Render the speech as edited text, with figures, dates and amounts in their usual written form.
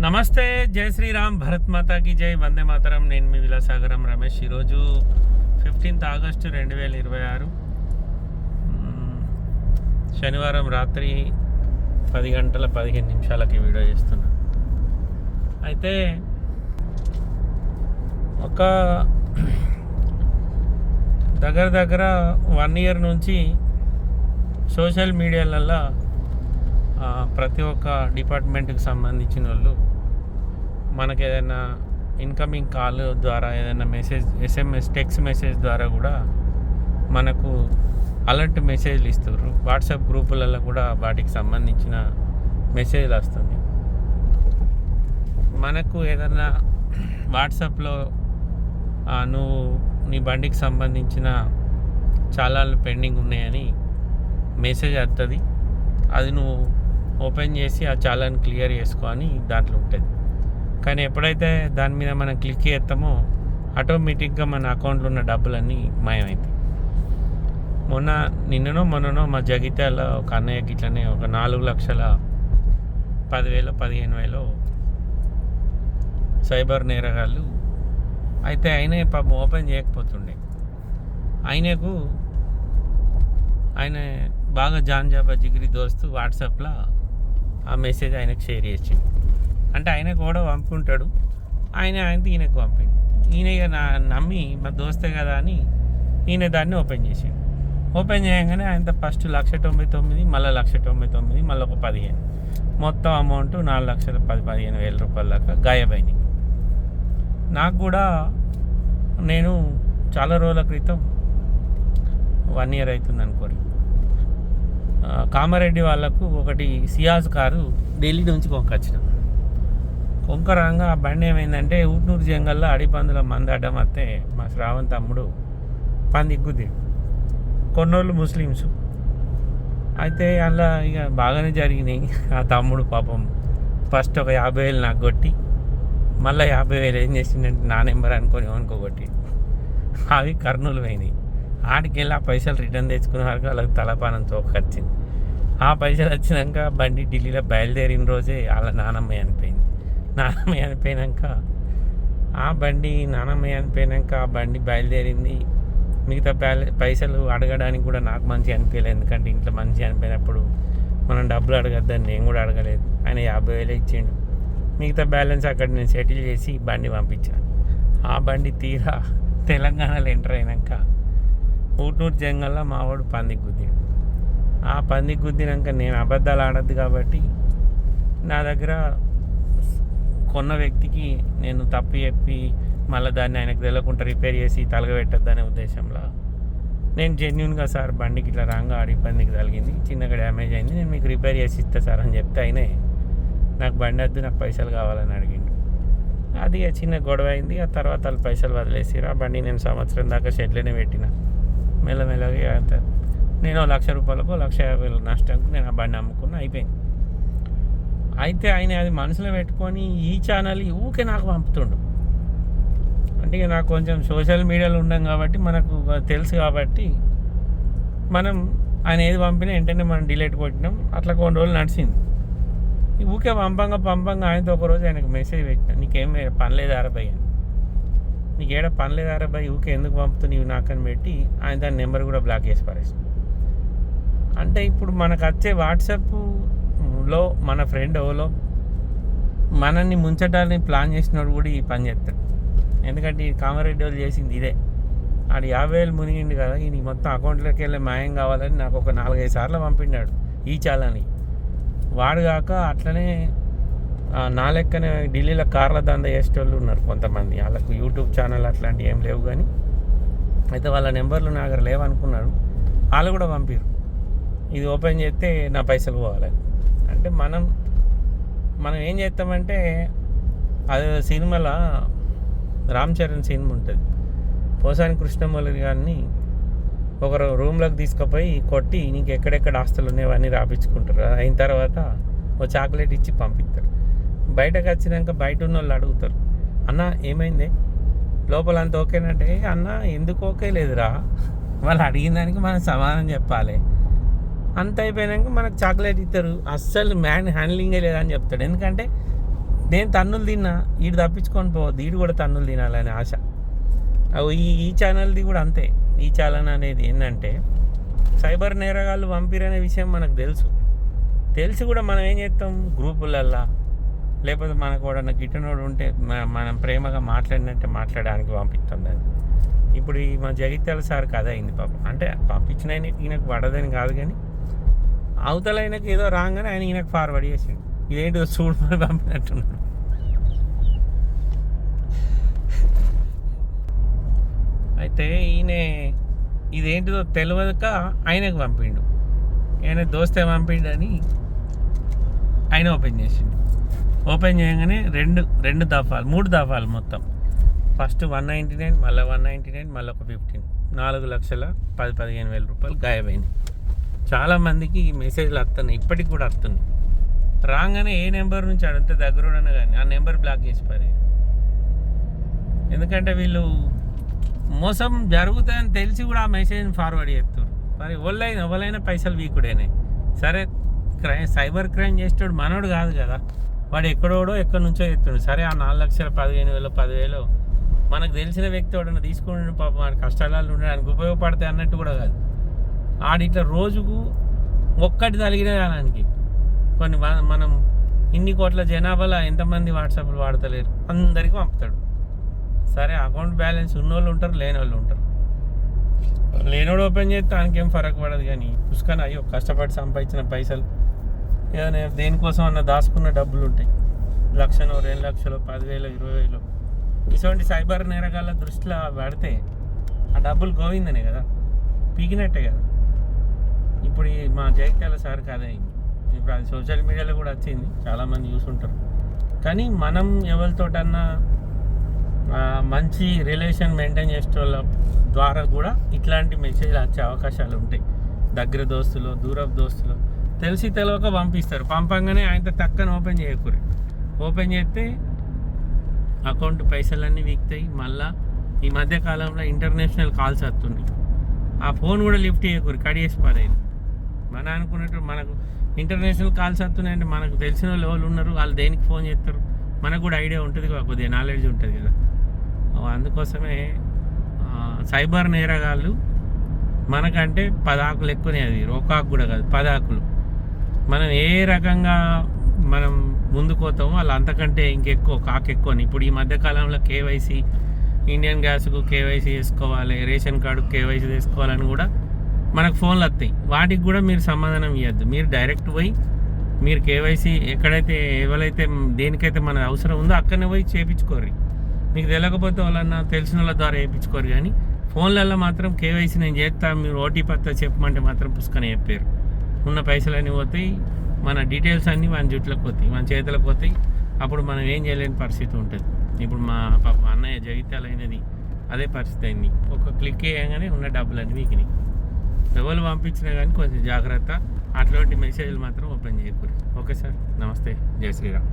నమస్తే, జై శ్రీరామ్, భరత్ మాతాకి జై, వందే మాతరం. నేను మీ విలాసాగరం రమేష్. ఈరోజు 15 ఆగస్టు 2026 శనివారం రాత్రి 10:15 వీడియో చేస్తున్నా. అయితే ఒక దగ్గర 1 ఇయర్ నుంచి సోషల్ మీడియాలల్లో ప్రతి ఒక్క డిపార్ట్మెంట్కి సంబంధించిన వాళ్ళు మనకు ఏదైనా ఇన్కమింగ్ కాల్ ద్వారా, ఏదైనా మెసేజ్, SMS, టెక్స్ట్ మెసేజ్ ద్వారా కూడా మనకు అలర్ట్ మెసేజ్లు ఇస్తారు. వాట్సాప్ గ్రూపులలో కూడా వాటికి సంబంధించిన మెసేజ్లు వస్తుంది. మనకు ఏదైనా వాట్సాప్లో నువ్వు నీ బండికి సంబంధించిన చాలాలు పెండింగ్ ఉన్నాయని మెసేజ్ వస్తుంది. అది నువ్వు ఓపెన్ చేసి ఆ చాలాని క్లియర్ చేసుకో అని దాంట్లో ఉంటుంది. కానీ ఎప్పుడైతే దాని మీద మనం క్లిక్ చేస్తామో ఆటోమేటిక్గా మన అకౌంట్లో ఉన్న డబ్బులన్నీ మాయమవుతాయి. నిన్ననో మొన్ననో మా జగిత్యాల ఒక అన్నయ్యకి ఇట్లనే ఒక 4,10,000 సైబర్ నేరగాళ్ళు అయితే ఆయన పాపం ఓపెన్ చేయకపోతుండే. ఆయన బాగా జాబా జిగిరి దోస్తు వాట్సాప్లో ఆ మెసేజ్ ఆయనకు షేర్ చేసి, అంటే ఆయనకు కూడా పంపుకుంటాడు, ఆయనకి ఈయనకు పంపిండు. ఈయన నమ్మి మా దోస్తే కదా అని ఈయన దాన్ని ఓపెన్ చేసాడు. ఓపెన్ చేయగానే ఆయన ఫస్ట్ 1,99,000, మళ్ళీ 1,99,000, మళ్ళీ ఒక 15, మొత్తం అమౌంట్ 4,10,15,000 రూపాయల దాకా గాయబైనాయి. నాకు కూడా నేను చాలా రోజుల క్రితం 1 ఇయర్ అవుతుంది అనుకోండి, కామారెడ్డి వాళ్ళకు ఒకటి సియాజ్ కారు ఢిల్లీ నుంచి కొంకరాంగా ఆ బండి ఏమైందంటే ఊట్నూరు జంగల్లో అడిపందుల మంది అడ్డం వస్తే మా శ్రావణ్ తమ్ముడు పంది గుద్దాడు. కొన్నోళ్ళు ముస్లిమ్స్. అయితే అలా ఇక బాగానే జరిగినాయి. ఆ తమ్ముడు పాపం ఫస్ట్ ఒక 50,000 నాకు కొట్టి, మళ్ళీ 50,000 ఏం చేసిందంటే నా నెంబర్ అనుకొని కొట్టి అవి కర్నూలు పోయినాయి. ఆడికి వెళ్ళి ఆ పైసలు రిటర్న్ తెచ్చుకునే వరకు వాళ్ళకి తలపానం తోకొచ్చింది. ఆ పైసలు వచ్చినాక బండి ఢిల్లీలో బయలుదేరిన రోజే వాళ్ళ నానమ్మ చనిపోయింది. నానమ్మ చనిపోయినాక ఆ బండి బయలుదేరింది. మిగతా పైసలు అడగడానికి కూడా నాకు మంచిగా అనిపించలేదు, ఎందుకంటే ఇంట్లో మంచిగా అనిపోయినప్పుడు మనం డబ్బులు అడగద్దని నేను కూడా అడగలేదు. ఆయన 50,000 ఇచ్చిండు. మిగతా బ్యాలెన్స్ అక్కడ నేను సెటిల్ చేసి బండి పంపించాను. ఆ బండి తీరా తెలంగాణలో ఎంటర్ అయినాక ఊట్నూరు జంగల్లో మావాడు పంది గుద్దాడు. ఆ పంది గుద్దినాక నేను అబద్ధాలు ఆడద్దు కాబట్టి నా దగ్గర కొన్న వ్యక్తికి నేను తప్పు చెప్పి మళ్ళీ దాన్ని ఆయనకు తెలియకుండా రిపేర్ చేసి తలగబెట్టద్దనే ఉద్దేశంలో నేను జెన్యున్గా, సార్ బండికి ఇట్లా రాంగా ఆడి పందికి తగిలింది, చిన్నగా డ్యామేజ్ అయింది, నేను మీకు రిపేర్ చేసి ఇస్తా సార్ అని చెప్తే అయినే నాకు బండి వద్దు, నాకు పైసలు కావాలని అడిగిండు. అది చిన్న గొడవ అయింది. ఆ తర్వాత వాళ్ళు పైసలు వదిలేసిరు. ఆ బండి నేను సంవత్సరం దాకా షెడ్లోనే పెట్టిన. మెల్లమెల్లగా నేను 1,00,000 రూపాయలకు 1,50,000 నష్టంకు నేను ఆ బండి అమ్ముకున్నా, అయిపోయింది. అయితే ఆయన అది మనసులో పెట్టుకొని ఈ ఛానల్ ఊకే నాకు పంపుతుండు. అంటే ఇక నాకు కొంచెం సోషల్ మీడియాలో ఉన్నాం కాబట్టి మనకు తెలుసు కాబట్టి మనం ఆయన ఏది పంపినా వెంటనే మనం డిలీట్ కొట్టినాం. అట్లా కొన్ని రోజులు నడిచింది. ఊకే పంపంగా ఆయనతో ఒకరోజు ఆయనకు మెసేజ్ పెట్టినా, నీకేం పని లేదా అరబై అని, నీకేడ పని లేదా అరబై, ఊకే ఎందుకు పంపుతున్నావు నాకని పెట్టి ఆయన దాని నెంబర్ కూడా బ్లాక్ చేసి పారేసి. అంటే ఇప్పుడు మనకు వచ్చే వాట్సాప్లో మన ఫ్రెండ్ ఎవరో మనల్ని ముంచడానికి ప్లాన్ చేసినోడు కూడా ఈ పని చేస్తాడు. ఎందుకంటే ఈ కామారెడ్డి వాళ్ళు చేసింది ఇదే. ఆడు 50,000 మునిగిండు కదా, ఈ మొత్తం అకౌంట్లోకి వెళ్ళి మాయం కావాలని నాకు ఒక 4-5 సార్లు పంపిండాడు ఈ చాలని. వాడు కాక అట్లనే నా లెక్కనే ఢిల్లీలో కార్ల దందా చేసేటోళ్ళు ఉన్నారు కొంతమంది. వాళ్ళకు యూట్యూబ్ ఛానల్ అట్లాంటివి ఏం లేవు, కానీ అయితే వాళ్ళ నెంబర్లు నా దగ్గర లేవనుకున్నాడు. వాళ్ళు కూడా పంపిరు, ఇది ఓపెన్ చేస్తే నా పైసలు పోవాలని. అంటే మనం ఏం చేస్తామంటే, అది సినిమాలో రామ్ చరణ్ సినిమా ఉంటుంది, పోసాని కృష్ణమూర్తి గారిని ఒకరు రూమ్లోకి తీసుకుపోయి కొట్టి నీకు ఎక్కడెక్కడ ఆస్తులు ఉన్నాయో రాపించుకుంటారు. అయిన తర్వాత ఓ చాక్లెట్ ఇచ్చి పంపిస్తారు. బయటకు వచ్చినాక బయట ఉన్న వాళ్ళు అడుగుతారు, అన్న ఏమైంది, లోపల అంత ఓకేనంటే, అన్న ఎందుకు ఓకే లేదురా, వాళ్ళు అడిగిన దానికి మనం సమాధానం చెప్పాలి. అంత అయిపోయాక మనకు చాక్లెట్ ఇస్తారు. అస్సలు మ్యాన్ హ్యాండ్లింగే లేదని చెప్తాడు. ఎందుకంటే నేను తన్నులు తిన్నా, ఈడు తప్పించుకొని పోవద్దు, ఈడు కూడా తన్నులు తినాలని ఆశ. ఈ ఛానల్ది కూడా అంతే. ఈ ఛానల్ అనేది ఏంటంటే సైబర్ నేరగాళ్ళు పంపిరనే విషయం మనకు తెలిసి కూడా మనం ఏం చేస్తాం, గ్రూపులల్లా లేకపోతే మనకు కూడా గిట్టనోడు ఉంటే మనం ప్రేమగా మాట్లాడినట్టే మాట్లాడడానికి పంపిస్తాం దాన్ని. ఇప్పుడు ఈ మా జగిత్యాల సార్ కథ అయింది పాపం. అంటే పంపించిన ఈయనకు పడదని కాదు, కానీ అవతల ఆయనకు ఏదో రాగానే ఆయన ఈయనకు ఫార్వర్డ్ చేసిండు. ఇదేంటిదో చూడమని పంపినట్టున్నాడు. అయితే ఈయన ఇదేంటిదో తెలియక ఆయనకు పంపిండు. ఆయన దోస్తే పంపిండని ఆయన ఓపెన్ చేసిండు. ఓపెన్ చేయగానే రెండు దఫాలు 3 దఫాలు మొత్తం. ఫస్ట్ 199, మళ్ళీ 199, మళ్ళీ ఒక 15, 4,10,15,000 రూపాయలు గాయమైంది. చాలామందికి ఈ మెసేజ్లు వస్తున్నాయి, ఇప్పటికి కూడా వస్తున్నాయి. రాగానే ఏ నెంబర్ నుంచి అడిగితే దగ్గర ఉన్నా కానీ ఆ నెంబర్ బ్లాక్ చేసి పారే. ఎందుకంటే వీళ్ళు మోసం జరుగుతాయని తెలిసి కూడా ఆ మెసేజ్ని ఫార్వర్డ్ చేస్తారు. మరి ఎవరైనా పైసలు వీకుడైనాయి. సరే, సైబర్ క్రైమ్ చేసేవాడు మనోడు కాదు కదా, వాడు ఎక్కడి నుంచో ఎత్తుడు. సరే, ఆ 4,15,000, 10,000 మనకు తెలిసిన వ్యక్తి వాడన్నా తీసుకుని పాపం వాడి కష్టాలు ఉండడానికి ఉపయోగపడతాయి అన్నట్టు కూడా కాదు. ఆడిట్లా రోజుకు ఒక్కటి తగిలిన దానికి మనం ఇన్ని కోట్ల జనాభాలో ఎంతమంది వాట్సాప్లు వాడతలేరు, అందరికీ పంపుతాడు. సరే, అకౌంట్ బ్యాలెన్స్ ఉన్నోళ్ళు ఉంటారు, లేని వాళ్ళు ఉంటారు. లేనోడు ఓపెన్ చేస్తే దానికేం ఫరక్ పడదు. కానీ పుష్కన అయ్యో కష్టపడి సంపాదించిన పైసలు ఏదైనా దేనికోసం అన్న దాచుకున్న డబ్బులు ఉంటాయి. 1,00,000, 2 లక్షలు, 10,000, 20,000 ఇటువంటి సైబర్ నేరగాళ్ళ దృష్టిలో పడితే ఆ డబ్బులు గోవిందనే కదా, పీకినట్టే కదా. ఇప్పుడు మా జగిత్యాల సార్ కదే. ఇప్పుడు అది సోషల్ మీడియాలో కూడా వచ్చింది, చాలామంది చూసుంటారు. కానీ మనం ఎవరితోటన్నా మంచి రిలేషన్ మెయింటైన్ చేసే వాళ్ళ ద్వారా కూడా ఇట్లాంటి మెసేజ్లు వచ్చే అవకాశాలు ఉంటాయి. దగ్గర దోస్తులు, దూరపు దోస్తులు తెలిసి తెలియక పంపిస్తారు. పంపంగానే ఆయనతో టక్కన ఓపెన్ చేయకూరి. ఓపెన్ చేస్తే అకౌంట్ పైసలన్నీ వీక్తాయి. మళ్ళీ ఈ మధ్యకాలంలో ఇంటర్నేషనల్ కాల్స్ వస్తున్నాయి. ఆ ఫోన్ కూడా లిఫ్ట్ చేయకూరి, కడిగేసి పారేది. మన అనుకున్నట్టు మనకు ఇంటర్నేషనల్ కాల్స్ వస్తున్నాయంటే మనకు తెలిసిన వాళ్ళు ఉన్నారు, వాళ్ళు దేనికి ఫోన్ చేస్తారు మనకు కూడా ఐడియా ఉంటుంది కదా, కొద్దిగా నాలెడ్జ్ ఉంటుంది కదా. అందుకోసమే సైబర్ నేరగాళ్ళు మనకంటే 10 ఆకులు ఎక్కువనే, అది రోకాకు కూడా కాదు, 10 ఆకులు. మనం ఏ రకంగా మనం ముందుకు పోతామో వాళ్ళు అంతకంటే ఇంకెక్కువ కాకు ఎక్కువని. ఇప్పుడు ఈ మధ్యకాలంలో కేవైసీ, ఇండియన్ గ్యాస్కు కేవైసీ చేసుకోవాలి, రేషన్ కార్డుకు కేవైసీ చేసుకోవాలని కూడా మనకు ఫోన్లు వస్తాయి. వాటికి కూడా మీరు సమాధానం ఇవ్వద్దు. మీరు డైరెక్ట్ పోయి మీరు కేవైసీ ఎక్కడైతే ఎవరైతే దేనికైతే మన అవసరం ఉందో అక్కడనే పోయి చేయించుకోరు. మీకు తెలియకపోతే వాళ్ళన్నా తెలిసిన వాళ్ళ ద్వారా వేయించుకోరు. కానీ ఫోన్లలో మాత్రం కేవైసీ నేను చేస్తా, మీరు ఓటీపీ అత్తా చెప్పమంటే మాత్రం పుస్తకనే చెప్పారు. ఉన్న పైసలన్నీ పోతాయి, మన డీటెయిల్స్ అన్నీ మన జుట్లకు పోతాయి, మన చేతులకు పోతాయి. అప్పుడు మనం ఏం చేయలేని పరిస్థితి ఉంటుంది. ఇప్పుడు మా పాప అన్నయ్య జగిత్యాల అయినది అదే పరిస్థితి అయింది. ఒక క్లిక్ చేయగానే ఉన్న డబ్బులన్నీ వీకినాయి. ఎవరు పంపించినా కానీ కొంచెం జాగ్రత్త, అట్లాంటి మెసేజ్లు మాత్రం ఓపెన్ చేయకూడదు. ఓకే సార్, నమస్తే, జై శ్రీరామ్.